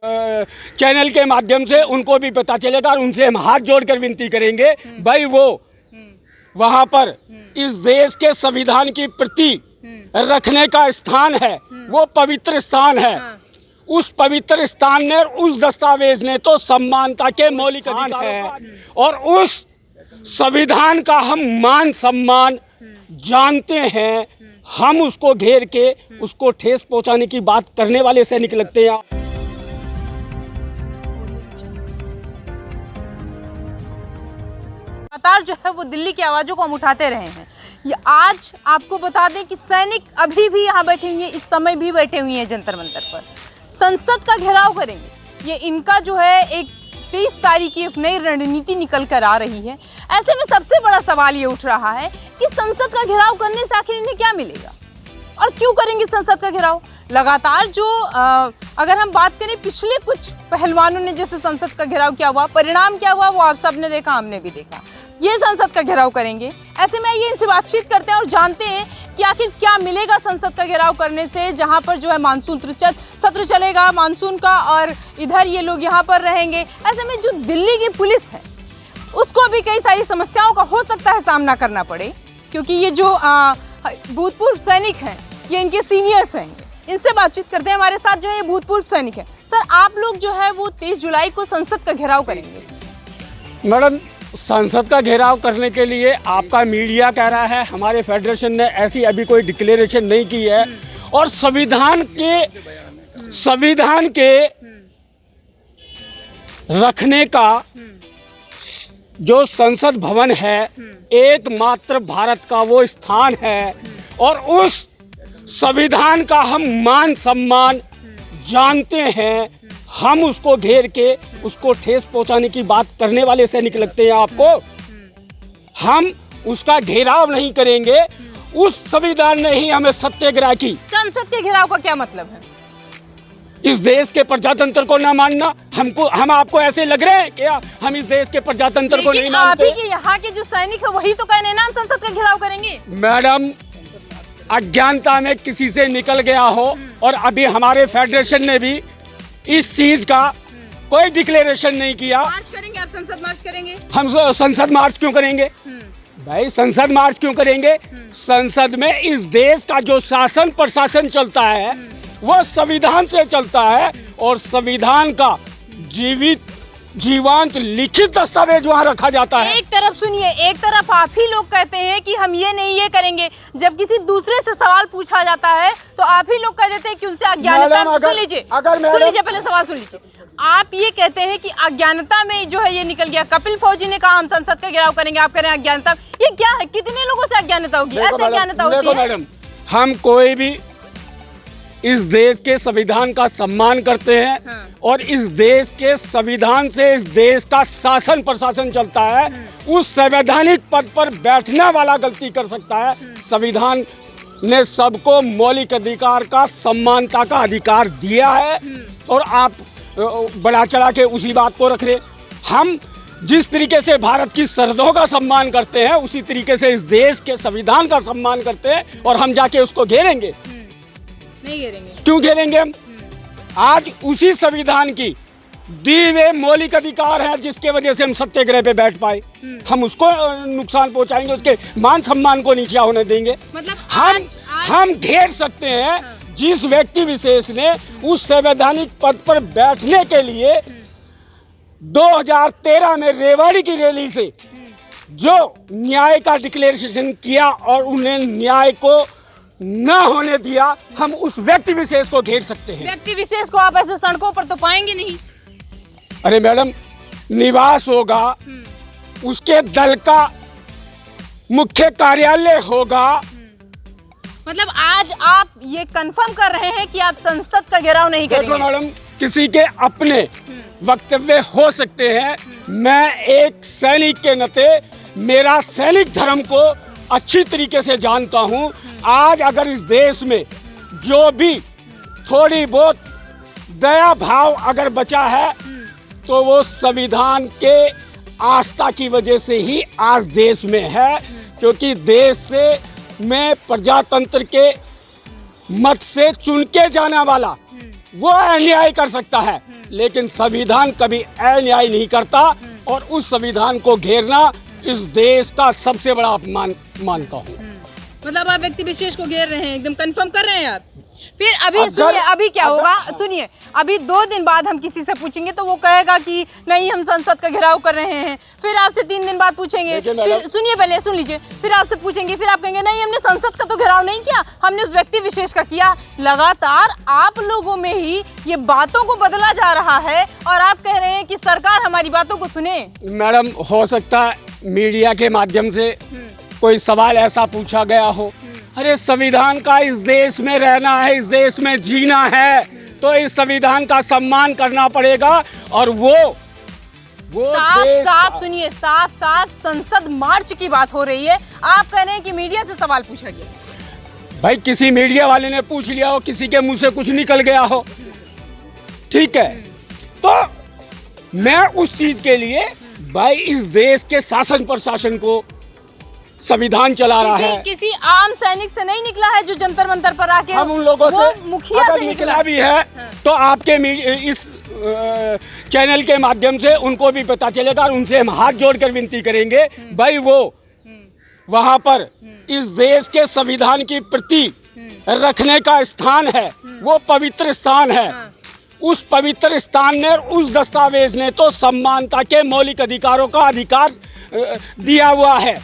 Channel के माध्यम से उनको भी पता चलेगा और उनसे हम हाथ जोड़कर विनती करेंगे, भाई वो वहाँ पर इस देश के संविधान की प्रति रखने का स्थान है, वो पवित्र स्थान है। उस पवित्र स्थान ने, उस दस्तावेज ने तो समानता के मौलिक अधिकार है और उस संविधान का हम मान सम्मान जानते हैं। हम उसको घेर के उसको ठेस पहुंचाने की बात करने वाले सैनिक लगते हैं। लगातार जो है वो दिल्ली की आवाज़ों को हम उठाते रहे हैं। ये आज आपको बता दें कि सैनिक अभी भी यहाँ बैठे हुए हैं, इस समय भी बैठे हुए हैं जंतर मंतर पर, संसद का घेराव करेंगे। ये इनका जो है एक 23 तारीख की एक नई रणनीति निकल कर आ रही है। ऐसे में सबसे बड़ा सवाल ये उठ रहा है कि संसद का घेराव करने से आखिर इन्हें क्या मिलेगा और क्यों करेंगे संसद का घेराव। लगातार जो अगर हम बात करें पिछले कुछ पहलवानों ने जैसे संसद का घेराव किया हुआ, परिणाम क्या हुआ वो आप सब ने देखा, हमने भी देखा। ये संसद का घेराव करेंगे। ऐसे में ये इनसे बातचीत करते हैं और जानते हैं कि आखिर क्या मिलेगा संसद का घेराव करने से, जहां पर जो है मानसून सत्र चलेगा मानसून का और इधर ये लोग यहाँ पर रहेंगे। ऐसे में जो दिल्ली की पुलिस है उसको भी कई सारी समस्याओं का हो सकता है सामना करना पड़े, क्योंकि ये जो भूतपूर्व सैनिक हैं ये इनके सीनियर्स हैं। इनसे बातचीत करते हैं। हमारे साथ जो है ये भूतपूर्व सैनिक है। सर, आप लोग जो है वो 23 जुलाई को संसद का घेराव करेंगे। मैडम, संसद का घेराव करने के लिए आपका मीडिया कह रहा है, हमारे फेडरेशन ने ऐसी अभी कोई डिक्लेरेशन नहीं की है और संविधान के रखने का जो संसद भवन है एकमात्र भारत का वो स्थान है और उस संविधान का हम मान सम्मान जानते हैं। हम उसको घेर के उसको ठेस पहुंचाने की बात करने वाले सैनिक लगते हैं आपको। हम उसका घेराव नहीं करेंगे। उस संविधान ने ही हमें सत्याग्रह की। संसद के घेराव का क्या मतलब है? इस देश के प्रजातंत्र को ना मानना। हम आपको ऐसे लग रहे हैं क्या हम इस देश के प्रजातंत्र को नहीं मानते? आप ही यहाँ के जो सैनिक है वही तो कह रहे हैं ना हम संसद का घेराव करेंगे। मैडम, अज्ञानता में किसी से निकल गया हो और अभी हमारे फेडरेशन ने भी इस चीज का कोई डिक्लेरेशन नहीं किया। मार्च करेंगे आप? संसद मार्च करेंगे? हम संसद मार्च क्यों करेंगे भाई? संसद मार्च क्यों करेंगे? संसद में इस देश का जो शासन प्रशासन चलता है वो संविधान से चलता है और संविधान का जीवंत लिखित दस्तावेज वहाँ रखा जाता है। एक तरफ सुनिए, एक तरफ आप ही लोग कहते हैं कि हम ये नहीं ये करेंगे, जब किसी दूसरे से सवाल पूछा जाता है तो आप ही लोग कह देते हैं कि उनसे अज्ञानता। सुन लीजिए पहले सवाल सुन लीजिए। आप ये कहते हैं कि अज्ञानता में जो है ये निकल गया। कपिल फौजी ने कहा हम संसद का घेराव करेंगे, आप कह रहे हैं अज्ञानता। ये क्या है? कितने लोगों से अज्ञानता होगी? ऐसे अज्ञानता होती है? मैडम, हम कोई भी इस देश के संविधान का सम्मान करते हैं और इस देश के संविधान से इस देश का शासन प्रशासन चलता है। उस संवैधानिक पद पर बैठने वाला गलती कर सकता है। संविधान ने सबको मौलिक अधिकार का, समानता का अधिकार दिया है और आप बढ़ा चढ़ा के उसी बात को रख रहे। हम जिस तरीके से भारत की सरहदों का सम्मान करते हैं उसी तरीके से इस देश के संविधान का सम्मान करते हैं और हम जाके उसको घेरेंगे? नहीं घेरेंगे। क्यों घेरेंगे हम? आज उसी संविधान की दी हुए मौलिक अधिकार है जिसके वजह से हम सत्याग्रह पे बैठ पाए। हम उसको नुकसान पहुंचाएंगे, उसके मान सम्मान को नीचा होने देंगे? मतलब हम घेर सकते हैं जिस व्यक्ति विशेष ने उस संवैधानिक पद पर बैठने के लिए 2013 में रेवाड़ी की रैली से जो न्याय का डिक्लेरेशन किया और उन्हें न्याय को न होने दिया, हम उस व्यक्ति विशेष को घेर सकते हैं। व्यक्ति विशेष को आप ऐसे सड़कों पर तो पाएंगे नहीं। अरे मैडम, निवास होगा, उसके दल का मुख्य कार्यालय होगा। मतलब आज आप ये कंफर्म कर रहे हैं कि आप संसद का घेराव नहीं करेंगे? देखो मैडम, किसी के अपने वक्तव्य हो सकते हैं। मैं एक सैनिक के नाते मेरा सैनिक धर्म को अच्छी तरीके से जानता हूं। आज अगर इस देश में जो भी थोड़ी बहुत दया भाव अगर बचा है तो वो संविधान के आस्था की वजह से ही आज देश में है, क्योंकि देश में प्रजातंत्र के मत से चुन के जाने वाला वो अन्याय कर सकता है, लेकिन संविधान कभी अन्याय नहीं करता, और उस संविधान को घेरना इस देश का सबसे बड़ा अपमान मानता हूँ। मतलब आप व्यक्ति विशेष को घेर रहे हैं, एकदम कंफर्म कर रहे हैं आप। फिर अभी अगर- सुनिए, अभी क्या अगर- होगा, सुनिए, अभी 2 दिन बाद हम किसी से पूछेंगे तो वो कहेगा कि नहीं हम संसद का घेराव कर रहे हैं। फिर आपसे 3 दिन बाद पूछेंगे, देखिए फिर मैडम- सुनिए, पहले सुन लीजिए, फिर आपसे पूछेंगे, फिर आप कहेंगे नहीं हमने संसद का तो घेराव नहीं किया, हमने उस व्यक्ति विशेष का किया। लगातार आप लोगों में ही ये बातों को बदला जा रहा है और आप कह रहे हैं कि सरकार हमारी बातों को सुने। मैडम, हो सकता है मीडिया के माध्यम से कोई सवाल ऐसा पूछा गया हो, अरे संविधान का इस देश में रहना है, इस देश में जीना है, तो इस संविधान का सम्मान करना पड़ेगा। और वो साफ देश साफ का- सुनिए, साफ साफ संसद मार्च की बात हो रही है, आप कह रहे हैं कि मीडिया से सवाल पूछा गया। भाई किसी मीडिया वाले ने पूछ लिया हो, किसी के मुंह से कुछ निकल गया हो, ठीक है, तो मैं उस चीज के लिए भाई इस देश के शासन प्रशासन को संविधान चला रहा है। किसी आम सैनिक से नहीं निकला है जो जंतर मंतर पर आके हम उन लोगों वो से मुखिया अगर से निकला भी है तो आपके इस चैनल के माध्यम से उनको भी पता चलेगा, और उनसे हम हाथ जोड़कर विनती करेंगे, भाई वो वहाँ पर इस देश के संविधान की प्रति रखने का स्थान है, वो पवित्र स्थान है। उस पवित्र स्थान ने, उस दस्तावेज ने तो समानता के मौलिक अधिकारों का अधिकार दिया हुआ है।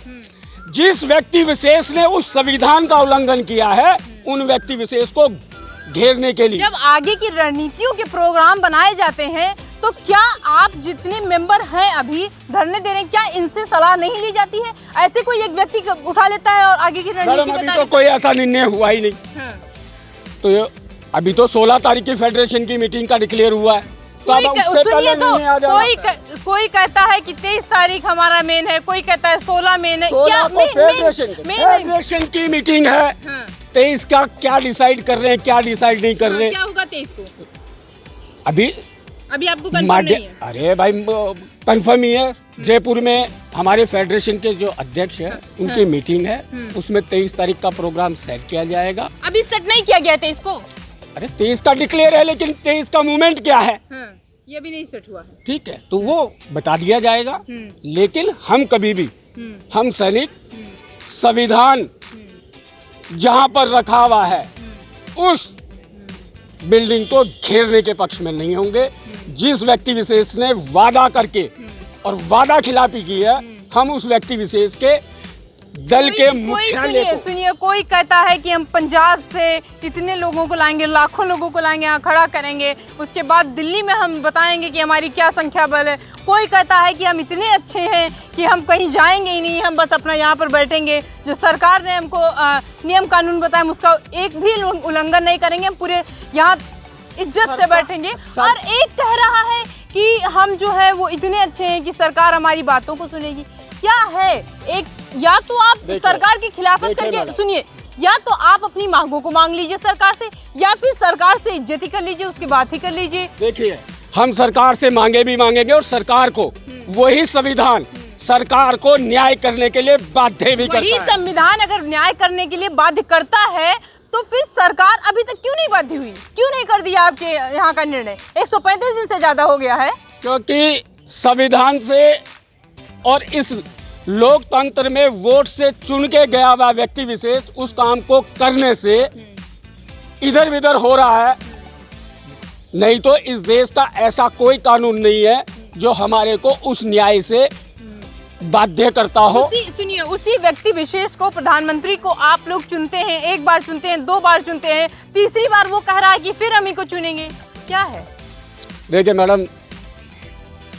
जिस व्यक्ति विशेष ने उस संविधान का उल्लंघन किया है, उन व्यक्ति विशेष को घेरने के लिए जब आगे की रणनीतियों के प्रोग्राम बनाए जाते हैं तो क्या आप जितने मेंबर हैं अभी धरने दे रहे हैं, क्या इनसे सलाह नहीं ली जाती है? ऐसे कोई एक व्यक्ति उठा लेता है और आगे की रणनीति मैडम, अभी बता तो कोई ऐसा निर्णय हुआ ही नहीं। तो ये अभी तो 16 तारीख की फेडरेशन की मीटिंग का डिक्लेयर हुआ है, तो अब उससे पहले नहीं आ जाना। कोई कहता है कि 23 तारीख हमारा मेन है, कोई कहता है 16 मेन है। 16 को फेडरेशन की मीटिंग है, 23 का क्या डिसाइड कर रहे हैं, क्या डिसाइड नहीं कर रहे, क्या होगा 23 को? अभी आपको कंफर्म नहीं है? अरे भाई कंफर्म ही है। जयपुर में हमारे फेडरेशन के जो अध्यक्ष है उनकी मीटिंग है, उसमें 23 तारीख का प्रोग्राम सेट किया जाएगा। अभी सेट नहीं किया गया 23 को? अरे 23 का डिक्लेयर है, लेकिन 23 का मूवमेंट क्या है, ये भी नहीं सेट हुआ है। ठीक है, तो वो बता दिया जाएगा। लेकिन हम कभी भी, हम सैनिक संविधान जहां पर रखा हुआ है उस बिल्डिंग को घेरने के पक्ष में नहीं होंगे। जिस व्यक्ति विशेष ने वादा करके और वादा खिलाफी की है, हम उस व्यक्ति विशेष के दल के मुख्यालय को सुनिए, कोई कहता है कि हम पंजाब से इतने लोगों को लाएंगे, लाखों लोगों को लाएंगे, यहाँ खड़ा करेंगे, उसके बाद दिल्ली में हम बताएंगे कि हमारी क्या संख्या बल है। कोई कहता है कि हम इतने अच्छे हैं कि हम कहीं जाएंगे ही नहीं, हम बस अपना यहाँ पर बैठेंगे, जो सरकार ने हमको नियम कानून बताया उसका एक भी उल्लंघन नहीं करेंगे, हम पूरे यहाँ इज्जत से बैठेंगे। और एक कह रहा है कि हम जो है वो इतने अच्छे हैं कि सरकार हमारी बातों को सुनेगी। क्या है, एक या तो आप सरकार की खिलाफत करके, सुनिए, या तो आप अपनी मांगों को मांग लीजिए सरकार से, या फिर सरकार से इज्जत ही कर लीजिए, उसकी बात ही कर लीजिए। देखिए, हम सरकार से मांगे भी मांगेंगे और सरकार को वही संविधान सरकार को न्याय करने के लिए बाध्य भी करता है। वही संविधान अगर न्याय करने के लिए बाध्य करता है तो फिर सरकार अभी तक क्यों नहीं बाध्य हुई, क्यों नहीं कर दिया आपके यहाँ का निर्णय? 135 दिन से ज्यादा हो गया है। क्योंकि संविधान से और इस लोकतंत्र में वोट से चुन के गया हुआ व्यक्ति विशेष उस काम को करने से इधर उधर हो रहा है। नहीं तो इस देश का ऐसा कोई कानून नहीं है जो हमारे को उस न्याय से बाध्य करता हो। सुनिए, उसी व्यक्ति विशेष को, प्रधानमंत्री को आप लोग चुनते हैं, 1 बार चुनते हैं, 2 बार चुनते हैं, तीसरी बार वो कह रहा है कि फिर हम ही को चुनेंगे। क्या है? देखिए मैडम,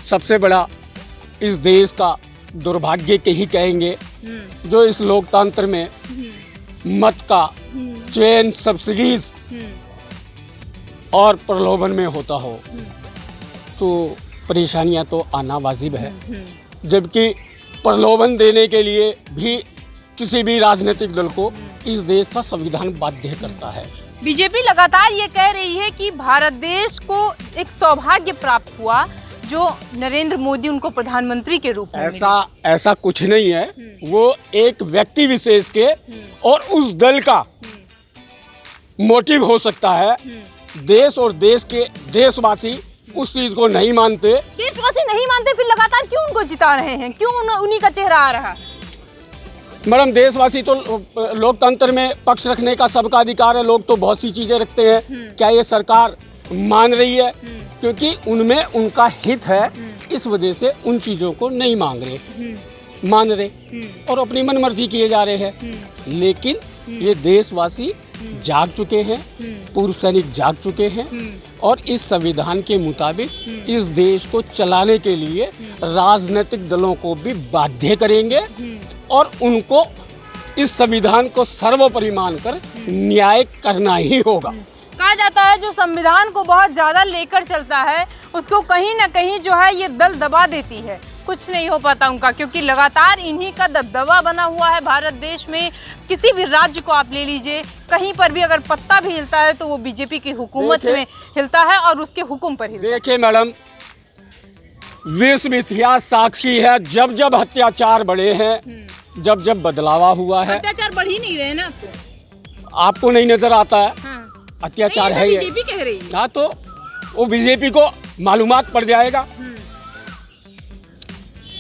सबसे बड़ा इस देश का दुर्भाग्य के ही कहेंगे जो इस लोकतंत्र में मत का चयन सब्सिडीज और प्रलोभन में होता हो तो परेशानियां तो आना वाजिब है। जबकि प्रलोभन देने के लिए भी किसी भी राजनीतिक दल को इस देश का संविधान बाध्य करता है। बीजेपी लगातार ये कह रही है कि भारत देश को एक सौभाग्य प्राप्त हुआ जो नरेंद्र मोदी उनको प्रधानमंत्री के रूप में ऐसा कुछ नहीं है। वो एक व्यक्ति विशेष के और उस दल का मोटिव हो सकता है देश और देश के देशवासी उस चीज को नहीं मानते। देशवासी नहीं मानते, फिर लगातार क्यों उनको जिता रहे हैं, क्यों उन्हीं का चेहरा आ रहा है? मैडम देशवासी तो लोकतंत्र में पक्ष रखने का सबका अधिकार है, लोग तो बहुत सी चीजें रखते हैं। क्या ये सरकार मान रही है? क्योंकि उनमें उनका हित है, इस वजह से उन चीजों को नहीं मांग रहे, मान रहे और अपनी मनमर्जी किए जा रहे हैं। लेकिन ये देशवासी जाग चुके हैं, पूर्व सैनिक जाग चुके हैं और इस संविधान के मुताबिक इस देश को चलाने के लिए राजनीतिक दलों को भी बाध्य करेंगे और उनको इस संविधान को सर्वोपरि मानकर न्याय करना ही होगा। कहा जाता है जो संविधान को बहुत ज़्यादा लेकर चलता है उसको कहीं ना कहीं जो है ये दल दबा देती है, कुछ नहीं हो पाता उनका, क्योंकि लगातार इन्हीं का दबदबा बना हुआ है भारत देश में। किसी भी राज्य को आप ले लीजिए, कहीं पर भी अगर पत्ता भी हिलता है तो वो बीजेपी की हुकूमत में हिलता है और उसके हुक्म पर हिलता है। देखिए मैडम, विश्व इतिहास साक्षी है, जब जब अत्याचार बढ़े हैं, जब जब बदलावा हुआ है। अत्याचार बढ़ ही नहीं रहे ना आपको नहीं नजर आता है? हाँ। अत्याचार है ये, बीजेपी कह रही है। हाँ तो वो बीजेपी को मालूमात पड़ जाएगा,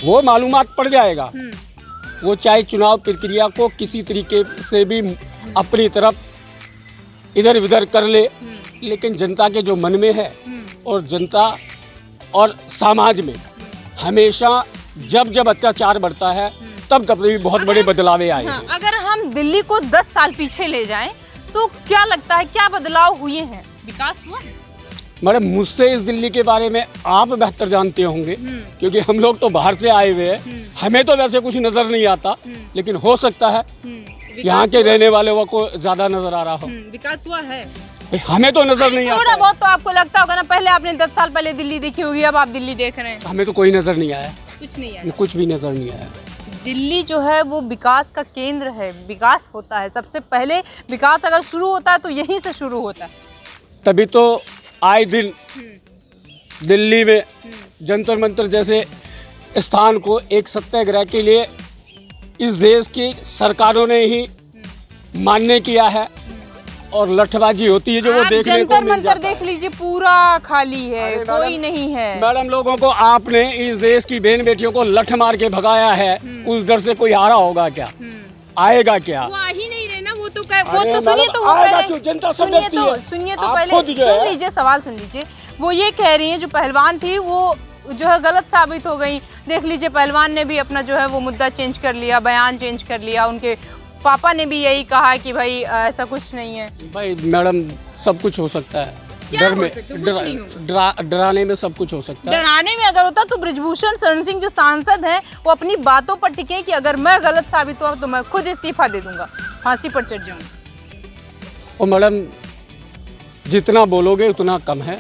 वो मालूमात पड़ जाएगा। वो चाहे चुनाव प्रक्रिया को किसी तरीके से भी अपनी तरफ इधर उधर कर ले, लेकिन जनता के जो मन में है और जनता और समाज में हमेशा जब जब अत्याचार बढ़ता है तब तब भी बहुत बड़े बदलाव आए हैं। अगर हम दिल्ली को 10 साल पीछे ले जाएं तो क्या लगता है, क्या बदलाव हुए हैं, विकास हुआ है? मैडम मुझसे इस दिल्ली के बारे में आप बेहतर जानते होंगे, क्योंकि हम लोग तो बाहर से आए हुए हैं, हमें तो वैसे कुछ नजर नहीं आता, लेकिन हो सकता है यहाँ के रहने वालों को ज्यादा नजर आ रहा हो। विकास हुआ है, हमें तो नजर नहीं आता। थोड़ा बहुत तो आपको लगता होगा ना, पहले आपने 10 साल पहले दिल्ली देखी होगी, अब आप दिल्ली देख रहे हैं। हमें तो कोई नजर नहीं आया, कुछ नहीं आया, कुछ भी नजर नहीं आया। दिल्ली जो है वो विकास का केंद्र है, विकास होता है, सबसे पहले विकास अगर शुरू होता है तो यहीं से शुरू होता है। तभी तो आए दिन दिल्ली में जंतर मंतर जैसे स्थान को एक सत्याग्रह के लिए इस देश की सरकारों ने ही मान्य किया है और लठबाजी होती है जो वो देखने को जंतर मिल मंतर जाता देख लीजिए, पूरा खाली है, कोई नहीं है। मैडम लोगों को आपने इस देश की बहन बेटियों को लठ मार के भगाया है, उस डर से कोई आ रहा होगा क्या? आएगा क्या? वो आ ही नहीं रहे ना, वो तो सुनिए तो जनता सुनिए तो पहले सुन लीजिए, सवाल सुन लीजिए। वो ये कह रही है जो पहलवान थी वो जो है गलत साबित हो गई। देख लीजिए पहलवान ने भी अपना जो है वो मुद्दा चेंज कर लिया, बयान चेंज कर लिया, उनके पापा ने भी यही कहा कि भाई ऐसा कुछ नहीं है। भाई मैडम सब कुछ हो सकता है, डर में डराने में सब कुछ हो सकता है। डराने में अगर होता तो बृजभूषण शरण सिंह जो सांसद हैं वो अपनी बातों पर टिके कि अगर मैं गलत साबित हुआ तो मैं खुद इस्तीफा दे दूंगा, फांसी पर चढ़ जाऊंगा। और मैडम जितना बोलोगे उतना कम है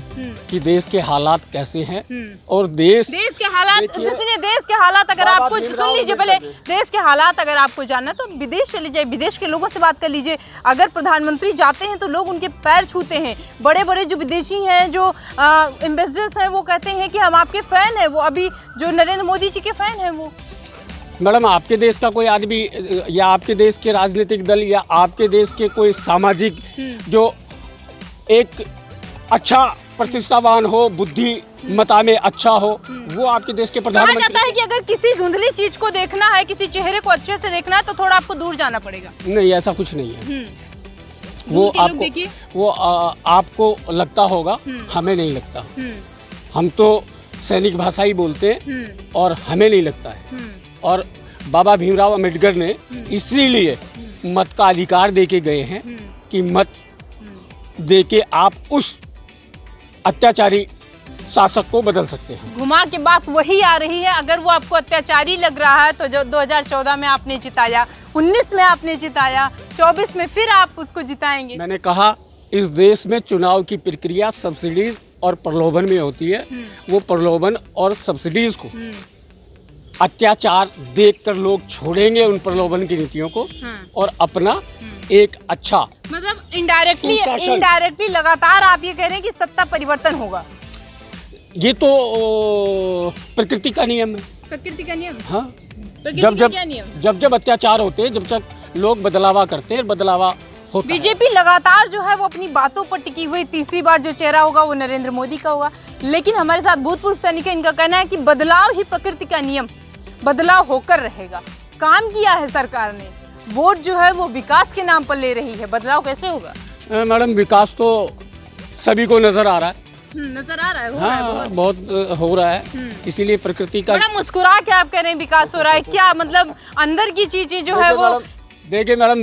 कि देश के हालात कैसे हैं और देश के हालात सुनिए, देश के हालात अगर आपको सुन लीजिए, पहले देश के हालात अगर आपको जानना है तो विदेश चले जाइए, विदेश के लोगों से बात कर लीजिए। अगर प्रधानमंत्री जाते हैं तो लोग उनके पैर छूते हैं। बड़े बड़े जो विदेशी हैं, जो एम्बेसडर्स हैं, वो कहते हैं कि हम आपके फैन हैं, वो अभी जो नरेंद्र मोदी जी के फैन हैं वो। मैडम आपके देश का कोई आदमी या आपके देश के राजनीतिक दल या आपके देश के कोई सामाजिक जो एक अच्छा प्रतिष्ठावान हो, बुद्धिमता में अच्छा हो, वो आपके देश के प्रधानमंत्री। कहा जाता है कि अगर किसी धुंधली चीज को देखना है, किसी चेहरे को अच्छे से देखना है तो थोड़ा आपको दूर जाना पड़ेगा। नहीं, ऐसा कुछ नहीं है। वो आपको लगता होगा, हमें नहीं लगता। हम तो सैनिक भाषा ही बोलते हैं और हमें नहीं लगता है। और बाबा भीमराव अम्बेडकर ने इसीलिए मत का अधिकार देके गए हैं कि मत देके आप उस अत्याचारी शासक को बदल सकते हैं। घुमा के बात वही आ रही है, अगर वो आपको अत्याचारी लग रहा है तो जो 2014 में आपने जिताया, 19 में आपने जिताया, 24 में फिर आप उसको जिताएंगे। मैंने कहा इस देश में चुनाव की प्रक्रिया सब्सिडीज और प्रलोभन में होती है। वो प्रलोभन और सब्सिडीज को अत्याचार देखकर लोग छोड़ेंगे उन प्रलोभन की नीतियों को और अपना एक अच्छा मतलब इनडायरेक्टली लगातार आप ये कह रहे हैं कि सत्ता परिवर्तन होगा। ये तो प्रकृति का नियम है। प्रकृति का नियम? हाँ, जब अत्याचार होते हैं, जब तक लोग बदलावा करते हैं, बदलावा होता है। बीजेपी लगातार जो है वो अपनी बातों पर टिकी हुई, तीसरी बार जो चेहरा होगा वो नरेंद्र मोदी का होगा। लेकिन हमारे साथ भूतपूर्व सैनिक है, इनका कहना है कि बदलाव ही प्रकृति का नियम, बदलाव होकर रहेगा। काम किया है सरकार ने, वोट जो है वो विकास के नाम पर ले रही है, बदलाव कैसे होगा? मैडम विकास तो सभी को नजर आ रहा है। नजर आ रहा है, हो हाँ, रहा है बहुत हो रहा है। इसीलिए प्रकृति का बड़ा मुस्कुरा के आप कह रहे हैं विकास हो रहा है, क्या मतलब अंदर की चीजें जो है वो? देखिए मैडम,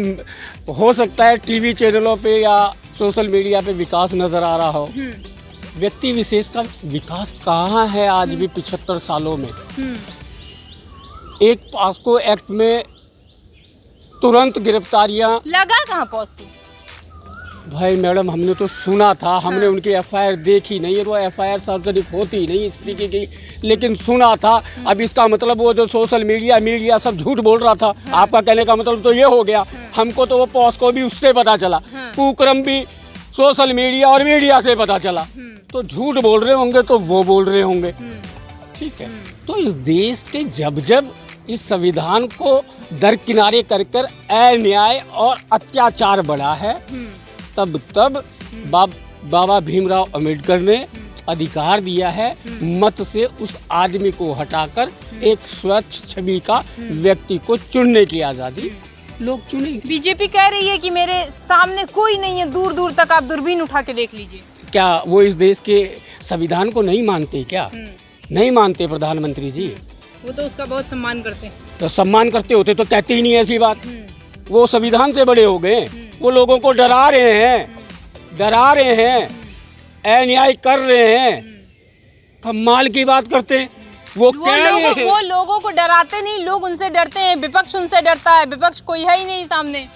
हो सकता है टीवी चैनलों पे या सोशल मीडिया पे विकास नजर आ रहा हो, व्यक्ति विशेष का विकास कहाँ है आज भी 75 सालों में। एक पॉस्को एक्ट में तुरंत गिरफ्तारियां लगा कहाँ पॉस्को? भाई मैडम, हमने तो सुना था, हमने उनकी एफआईआर देखी नहीं है, वो एफआईआर सार्वजनिक होती नहीं इस तरीके की, लेकिन सुना था। अब इसका मतलब वो जो सोशल मीडिया सब झूठ बोल रहा था। आपका कहने का मतलब तो ये हो गया, हमको तो वो पॉस्को भी उससे पता चला, कुक्रम भी सोशल मीडिया और मीडिया से पता चला। तो झूठ बोल रहे होंगे तो वो बोल रहे होंगे, ठीक है। तो इस देश के जब इस संविधान को दरकिनारे कर अन्याय और अत्याचार बढ़ा है, तब बाबा भीमराव अंबेडकर ने अधिकार दिया है मत से उस आदमी को हटाकर एक स्वच्छ छवि का व्यक्ति को चुनने की आज़ादी लोग चुनेंगे। बीजेपी कह रही है कि मेरे सामने कोई नहीं है, दूर दूर तक आप दूरबीन उठा के देख लीजिए। क्या वो इस देश के संविधान को नहीं मानते? क्या नहीं मानते प्रधानमंत्री जी? वो तो उसका बहुत सम्मान करते हैं। तो सम्मान करते होते तो कहते ही नहीं ऐसी बात। वो संविधान से बड़े हो गए, वो लोगों को डरा रहे हैं, अन्याय कर रहे हैं, कमाल की बात करते हैं। वो लोगों को डराते नहीं, लोग उनसे डरते हैं, विपक्ष उनसे डरता है, विपक्ष कोई है ही नहीं सामने।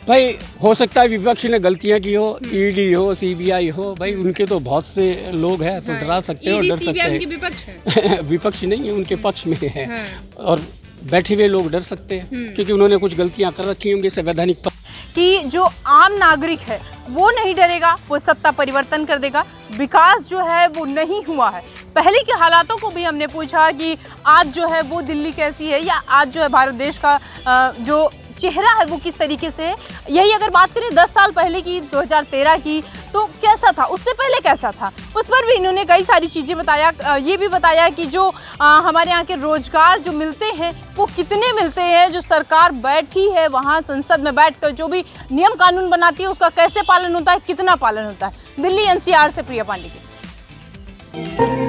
भाई हो सकता है विपक्ष ने गलतियां की हो, ईडी हो, सीबीआई हो, भाई उनके तो बहुत से लोग हैं, तो डरा सकते हैं और डर सकते हैं। विपक्ष है विपक्ष नहीं है, उनके पक्ष में है, और बैठे हुए लोग डर सकते हैं क्योंकि उन्होंने कुछ गलतियां कर रखी होंगी संवैधानिक कि जो आम नागरिक है वो नहीं डरेगा, वो सत्ता परिवर्तन कर देगा। विकास जो है वो नहीं हुआ है। पहले के हालातों को भी हमने पूछा कि आज जो है वो दिल्ली कैसी है, या आज जो है भारत देश का जो चेहरा है वो किस तरीके से है। यही अगर बात करें 10 साल पहले की, 2013 की, तो कैसा था, उससे पहले कैसा था, उस पर भी इन्होंने कई सारी चीज़ें बताया। ये भी बताया कि जो हमारे यहाँ के रोजगार जो मिलते हैं वो कितने मिलते हैं, जो सरकार बैठी है वहाँ संसद में बैठकर जो भी नियम कानून बनाती है उसका कैसे पालन होता है, कितना पालन होता है। दिल्ली NCR से प्रिया पांडे की।